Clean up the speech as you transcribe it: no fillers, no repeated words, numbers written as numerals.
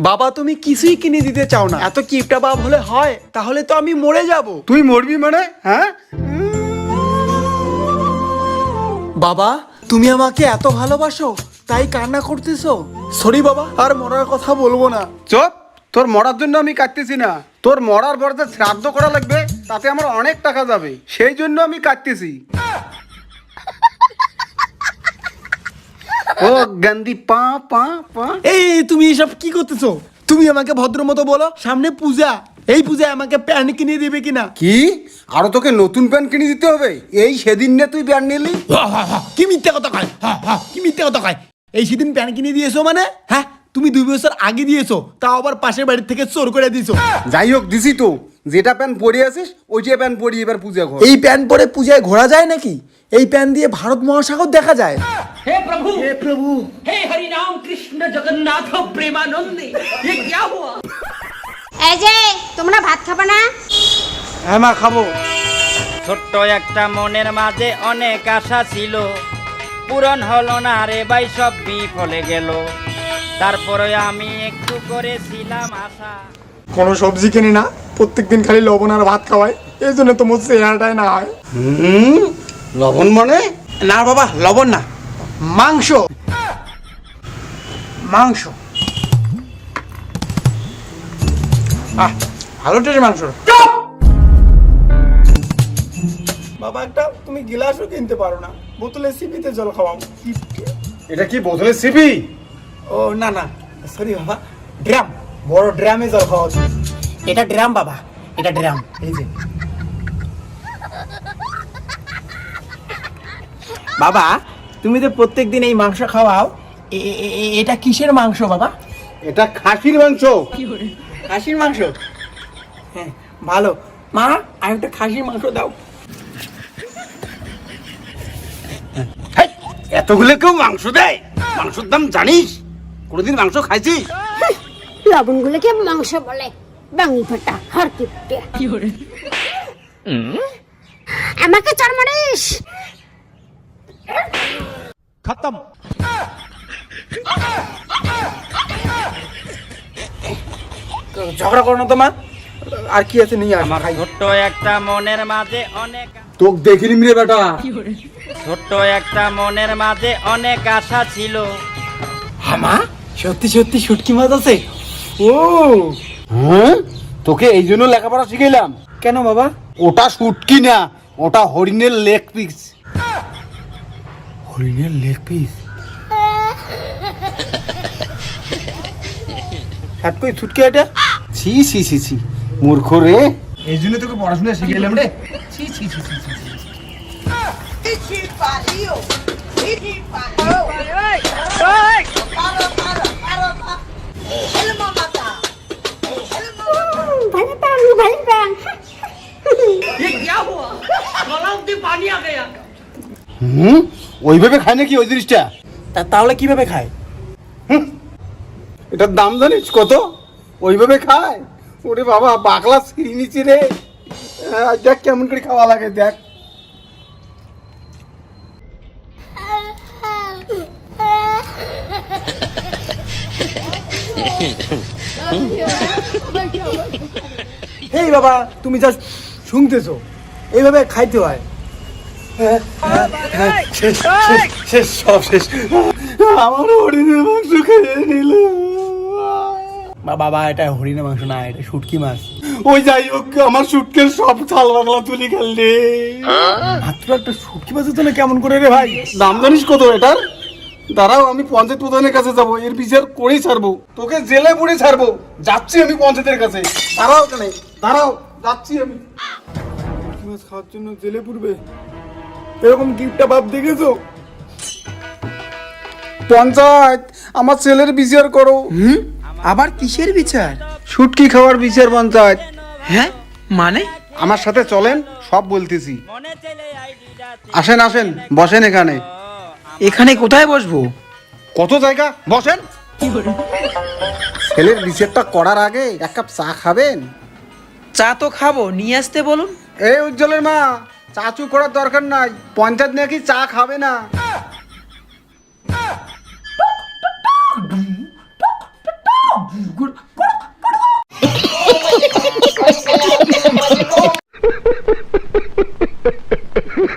বাবা তুমি কিছুই কিনে দিতে চাও না, এত কিপটা বাপ হলে হয়? তাহলে তো আমি মরে যাব। তুই মরবি মানে? হ্যাঁ বাবা তুমি আমাকে এত ভালোবাসো তাই কান্না করতেছো? সরি বাবা, আর মরার কথা বলবো না। চুপ, তোর মরার জন্য আমি কাটতেছি না, তোর মরার পর যে শ্রাদ্ধ করা লাগবে তাতে আমার অনেক টাকা যাবে, সেই জন্য আমি কাটতেছি। ও গন্দি পা পা পা। এই তুমি এসব কি করতেছো? তুমি আমাকে ভদ্র মতো বলো, সামনে পূজা, এই পূজায় আমাকে প্যান্ট কিনে দিবে কিনা? কি আরো তোকে নতুন প্যান্ট কিনে দিতে হবে? এই সেদিন না তুই প্যান্ট নিলি? কি মিথ্যা কথা কয়, কি মিথ্যা কথা কয়? এই সেদিন প্যান্ট কিনে দিয়েছো মানে? হ্যাঁ তুমি 2 বছর আগে দিয়েছো, তাও আবার পাশের বাড়ি থেকে চোর করে দিয়েছো। যাই হোক দিছি তো, যেটা প্যান্ট পরে আছিস ওইটা প্যান্ট পরি এবার পূজা ঘর। এই প্যান্ট পরে পূজায় ঘোরা যায় নাকি? এই প্যান্ট দিয়ে ভারত মহাসাগর দেখা যায়। हे प्रभु हे हरि राम कृष्ण जगन्नाथ प्रेमानंदे ये क्या हुआ? এই যে তোমরা ভাত খাবে না? হ্যাঁ মা খাবো। ছোট্ট একটা মনের মাঝে অনেক আশা ছিল, পূরণ হলো না রে ভাই, সব বিফলে গেল। তারপরে আমি একটু করেছিলাম আশা। কোনো সবজি কিনি না, প্রত্যেকদিন খালি লবণ আর ভাত খাওয়ায়, এই জন্য তোমার চেহারাটাই না হয়। লবণ মানে? না বাবা, লবণ না, মাংস। মাংস ভালো টেস্ট মাংস। বাবা একটা তুমি গিলাসও কিনতে পারো না, বোতলে সিপিতে জল খাওয়াও। এটা কি বোতলে সিপি? ও না না সরি বাবা, ড্রাম, বড় ড্রামে জল খাওয়া তুমি। এটা ড্রাম বাবা, এটা ড্রাম, এই যে। বাবা তুমি তো প্রত্যেকদিন এই মাংস খাওয়াও, এটা কিসের মাংস বাবা? এটা খাসির মাংস। খাসির মাংস? হ্যাঁ ভালো। মা আর একটা খাসির মাংস দাও। এতগুলো কেউ মাংস দেয়? মাংসের দাম জানিস? কোনোদিন মাংস খাইছিস? লবণগুলোকে মাংস বলে, বাঙি ফাটা হার কিপটে। আমাকে চর মারিস? খতম। ঝগড়া করো না তো মা, আর কি আছে নিয়ে আমার ছোট্ট একটা মনের মাঝে অনেক, তোকে দেখিনি রে বেটা। ছোট্ট একটা মনের মাঝে অনেক আশা ছিল। মা সত্যি সত্যি শুটকি মাছ আছে? ও হ্যাঁ, তোকে এই জন্য লেখাপড়া শিখাইলাম। কেন বাবা? ওটা শুটকি না, ওটা হরিণের লেগ পিস। হরিণের লেগ পিস? হাত কই ছুটকি এটা? ছি ছি ছি ছি, মূর্খ রে। এই জন্য তোকে পড়াশোনা শিখাইলাম রে। ছি ছি ছি ছি ছি। ভালো প্যান, ভালো প্যান। ये क्या हुआ? गला में पानी आ गया। ওইভাবে খায় নাকি ওই জিনিসটা? তাহলে কিভাবে খায়? এটার দাম জানিস কত? ওইভাবে খায়? ওরে বাবা, বাকলা ছিঁড়ি নিচি রে। দেখ কেমন করে খাওয়া লাগে, দেখ। এই বাবা তুমি যা শুনতেছো, এইভাবে খাইতে হয়। শেষ শেষ শেষ, সব শেষ। আমার হরিণের মাংস খেয়ে নিল। বাবা এটা হরিণের মাংস না, এটা শুটকি মাছ। ওই যাই হোক, আমার সুটকের সব ছাল বাগলা তুলি খেললে। মাত্র একটা শুটকি মাছের জন্য কেমন করে রে ভাই? দাম জানিস কত এটার? দাঁড়াও, আমি পঞ্চায়েত প্রধানের কাছে যাবো, এর বিচার করেই ছাড়বো, তোকে জেলে পুরে ছাড়বো। যাচ্ছি আমি পঞ্চায়েতের কাছে। দাঁড়াও কেন, দাঁড়াও, যাচ্ছি আমি। শুটকি মাছ খাওয়ার জন্য জেলে পুরবে? এরকম গিফটটা বাপ দেখেছো? পঞ্চায়েত, আমার ছেলের বিচার করো। আবার কিসের বিচার? শুটকি খাওয়ার বিচার পঞ্চায়েত। হ্যাঁ মানে? আমার সাথে চলেন, সব বলতেছি। মনে চলে আইডিটা আসেন আসেন, বসেন এখানে। এখানে কোথায় বসবো? কত জায়গা, বসেন। ছেলের বিচারটা করার আগে এক কাপ চা খাবেন? চা তো খাবো, নিয়ে আসতে বলুন। এই উজ্জ্বলের মা, চাচু করার দরকার নাই, পঞ্চায়েত নাকি চা খাবে না।